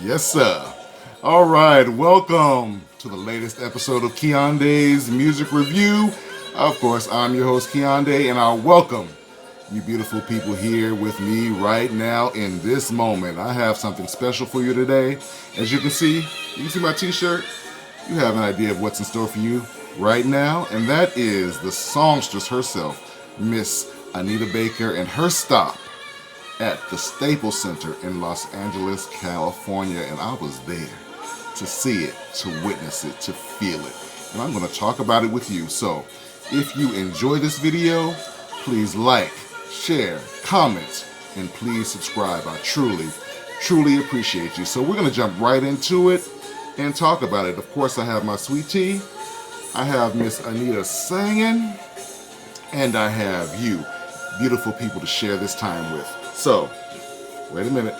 Yes, sir. All right, welcome to the latest episode of Kiande's Music Review. Of course, I'm your host, Kiande, and I welcome you beautiful people here with me right now in this moment. I have something special for you today. As you can see my t-shirt. You have an idea of what's in store for you right now, and that is the songstress herself, Miss Anita Baker, and her stop at the Staples Center in Los Angeles, California. And I was there to see it, to witness it, to feel it. And I'm going to talk about it with you. So if you enjoy this video, please like, share, comment, and please subscribe. I truly appreciate you. So we're going to jump right into it and talk about it. Of course, I have my sweet tea. I have Miss Anita singing. And I have you, beautiful people, to share this time with. So, wait a minute.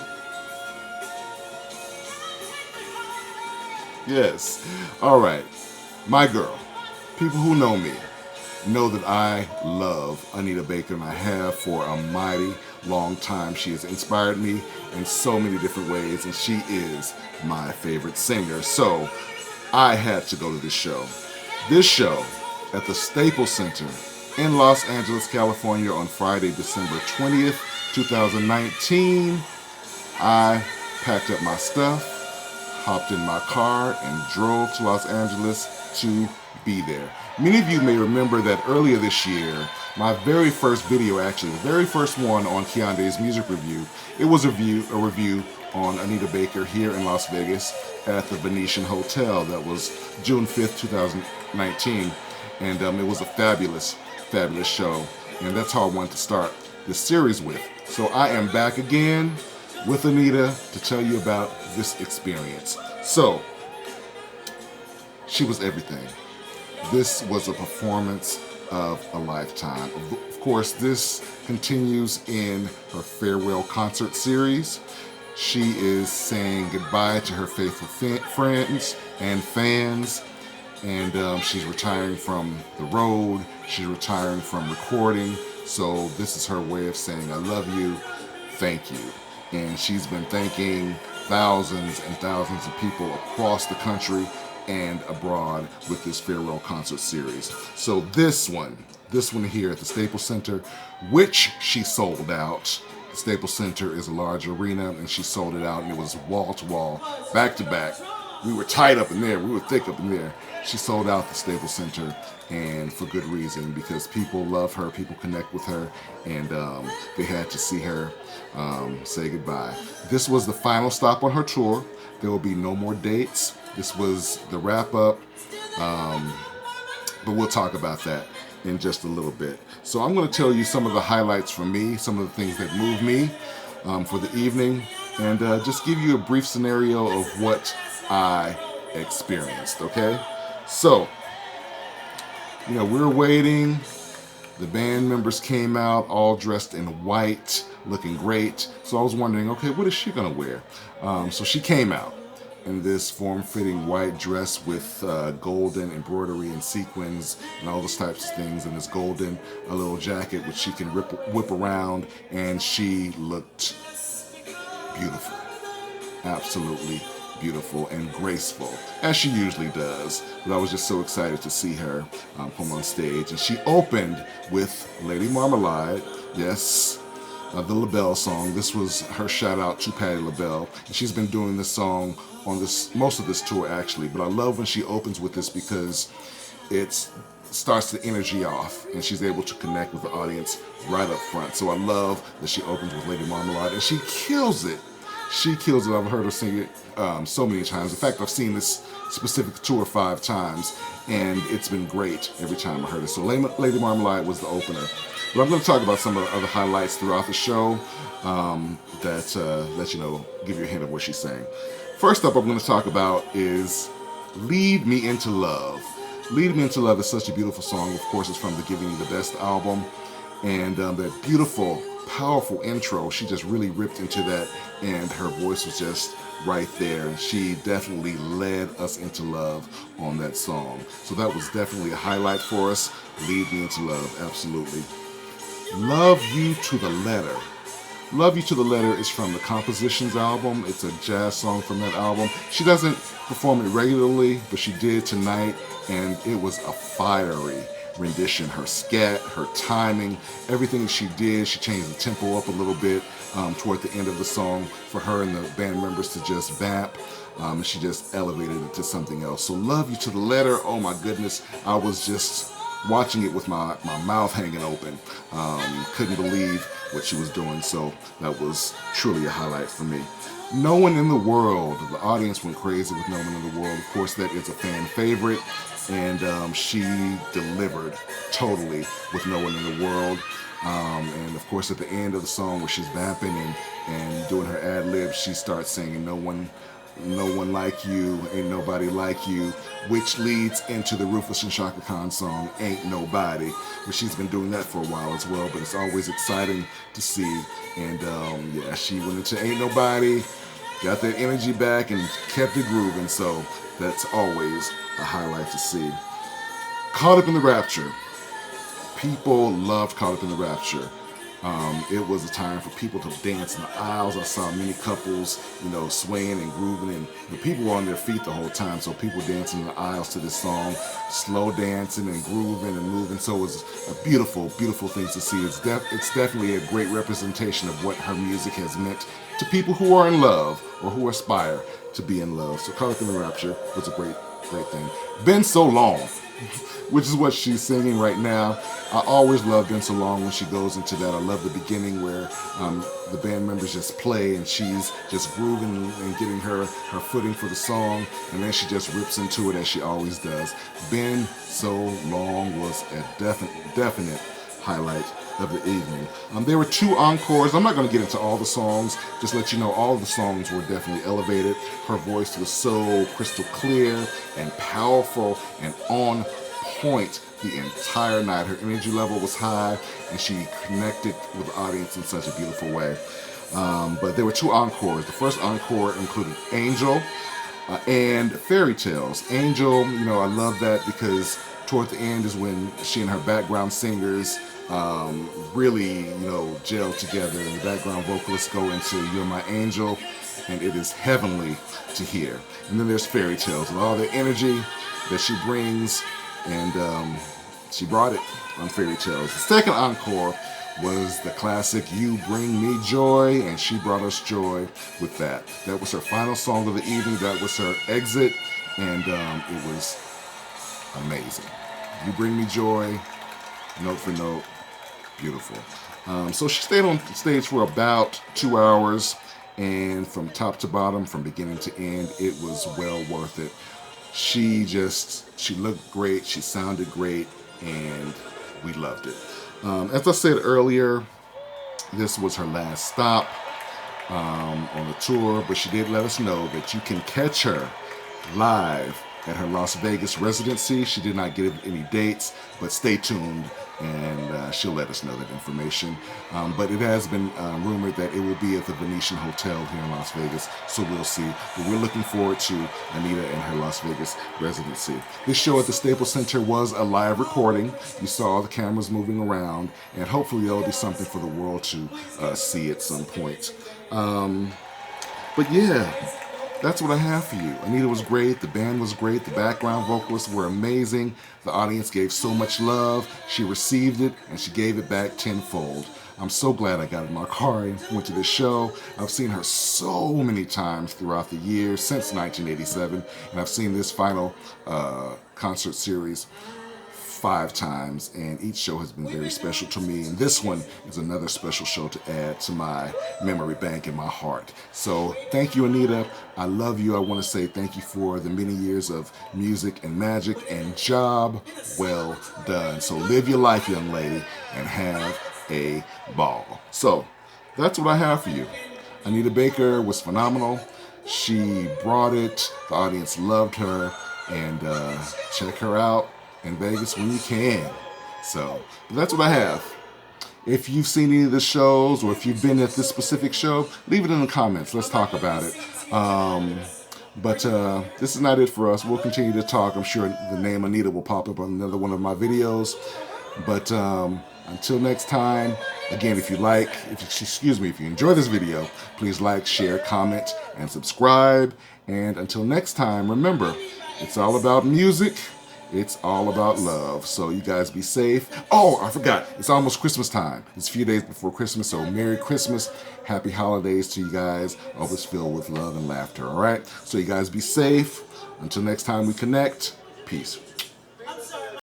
Yes. All right. My girl. People who know me know that I love Anita Baker, and I have for a mighty long time. She has inspired me in so many different ways, and she is my favorite singer. So I had to go to this show. This show at the Staples Center in Los Angeles, California on Friday, December 20th, 2019. I packed up my stuff, hopped in my car, and drove to Los Angeles to be there. Many of you may remember that earlier this year, my very first video, actually, the very first one on Kiande's Music Review, it was a review on Anita Baker here in Las Vegas at the Venetian Hotel. That was June 5th, 2019, and it was a fabulous show, and that's how I wanted to start this series with. So I am back again with Anita to tell you about this experience. So, she was everything. This was a performance of a lifetime. Of course, this continues in her farewell concert series. She is saying goodbye to her faithful friends and fans, and she's retiring from the road. She's retiring from recording. So this is her way of saying, I love you, thank you. And she's been thanking thousands and thousands of people across the country and abroad with this farewell concert series. So this one here at the Staples Center, which she sold out. The Staples Center is a large arena, and she sold it out, and it was wall to wall, back to back. We were tight up in there. We were thick up in there. She sold out the Staples Center, and for good reason, because people love her, people connect with her, and they had to see her say goodbye. This was the final stop on her tour. There will be no more dates. This was the wrap-up, but we'll talk about that in just a little bit. So I'm going to tell you some of the highlights from me, some of the things that moved me for the evening, and just give you a brief scenario of what I experienced, okay? So, we were waiting. The band members came out all dressed in white, looking great. So I was wondering, okay, what is she gonna wear? So she came out in this form-fitting white dress with golden embroidery and sequins and all those types of things, and this golden little jacket which she can whip around, and she looked beautiful, absolutely beautiful and graceful, as she usually does. But I was just so excited to see her come on stage, and she opened with Lady Marmalade. Yes, the LaBelle song. This was her shout out to Patti LaBelle, and she's been doing this song on most of this tour actually. But I love when she opens with this because it starts the energy off, and she's able to connect with the audience right up front. So I love that she opens with Lady Marmalade, and she kills it. She kills it. I've heard her sing it so many times. In fact, I've seen this specific tour 5 times, and it's been great every time I heard it. So Lady Marmalade was the opener. But I'm going to talk about some of the other highlights throughout the show that give you a hint of what she's saying. First up, I'm going to talk about is Lead Me Into Love. Lead Me Into Love is such a beautiful song. Of course, it's from the Giving You the Best album. And that beautiful, powerful intro, she just really ripped into that, and her voice was just right there. She definitely led us into love on that song. So that was definitely a highlight for us. Lead Me Into Love, absolutely. Love You to the Letter. Love You to the Letter is from the Compositions album. It's a jazz song from that album. She doesn't perform it regularly, but she did tonight, and it was a fiery rendition. Her scat, her timing, everything she did, she changed the tempo up a little bit toward the end of the song for her and the band members to just vamp. She just elevated it to something else. So Love You to the Letter, oh my goodness, I was just watching it with my mouth hanging open. Couldn't believe what she was doing, so that was truly a highlight for me. No One in the World, the audience went crazy with No One in the World. Of course, that is a fan favorite, and she delivered totally with No One in the World. And of course, at the end of the song where she's vamping and doing her ad-libs, she starts singing No one like you, ain't nobody like you, which leads into the Rufus and Shaka Khan song, Ain't Nobody, where she's been doing that for a while as well, but it's always exciting to see. And yeah, she went into Ain't Nobody, got that energy back, and kept it grooving, so that's always a highlight to see. Caught Up in the Rapture. People loved Caught Up in the Rapture. It was a time for people to dance in the aisles. I saw many couples, swaying and grooving, and people were on their feet the whole time, so people dancing in the aisles to this song, slow dancing and grooving and moving. So it was a beautiful, beautiful thing to see. It's definitely a great representation of what her music has meant to people who are in love or who aspire to be in love. So Caught Up in the Rapture was a great, great thing. Been So Long, which is what she's singing right now. I always love Been So Long when she goes into that. I love the beginning where the band members just play and she's just grooving and getting her footing for the song, and then she just rips into it as she always does. Been So Long was a definite highlight of the evening. There were 2 encores. I'm not going to get into all the songs, just let you know all the songs were definitely elevated. Her voice was so crystal clear and powerful and on point the entire night. Her energy level was high, and she connected with the audience in such a beautiful way. But there were 2 encores. The first encore included Angel and Fairy Tales. Angel, I love that because toward the end is when she and her background singers really, gel together, and the background vocalists go into You're My Angel, and it is heavenly to hear. And then there's Fairy Tales and all the energy that she brings, and she brought it on Fairy Tales. The second encore was the classic You Bring Me Joy, and she brought us joy with that. That was her final song of the evening. That was her exit, and it was amazing. You Bring Me Joy, note for note, beautiful. So she stayed on stage for about 2 hours, and from top to bottom, from beginning to end, it was well worth it. She looked great, she sounded great, and we loved it. As I said earlier, this was her last stop on the tour, but she did let us know that you can catch her live at her Las Vegas residency. She did not give any dates, but stay tuned, and she'll let us know that information. But it has been rumored that it will be at the Venetian Hotel here in Las Vegas, so we'll see. But we're looking forward to Anita and her Las Vegas residency. This show at the Staples Center was a live recording. You saw the cameras moving around, and hopefully there'll be something for the world to see at some point. But yeah, that's what I have for you. Anita was great, the band was great, the background vocalists were amazing, the audience gave so much love, she received it, and she gave it back tenfold. I'm so glad I got in my car and went to this show. I've seen her so many times throughout the years, since 1987, and I've seen this final concert series 5 times, and each show has been very special to me, and this one is another special show to add to my memory bank in my heart. So thank you, Anita. I love you. I want to say thank you for the many years of music and magic, and job well done. So live your life, young lady, and have a ball. So that's what I have for you. Anita Baker was phenomenal. She brought it. The audience loved her, and check her out in Vegas when you can. So that's what I have. If you've seen any of the shows, or if you've been at this specific show, leave it in the comments. Let's talk about it. But this is not it for us. We'll continue to talk. I'm sure the name Anita will pop up on another one of my videos. But until next time, again, if you enjoy this video, please like, share, comment, and subscribe. And until next time, remember, it's all about music. It's all about love. So you guys be safe. Oh, I forgot. It's almost Christmas time. It's a few days before Christmas. So Merry Christmas. Happy holidays to you guys. Always filled with love and laughter. All right. So you guys be safe. Until next time we connect. Peace.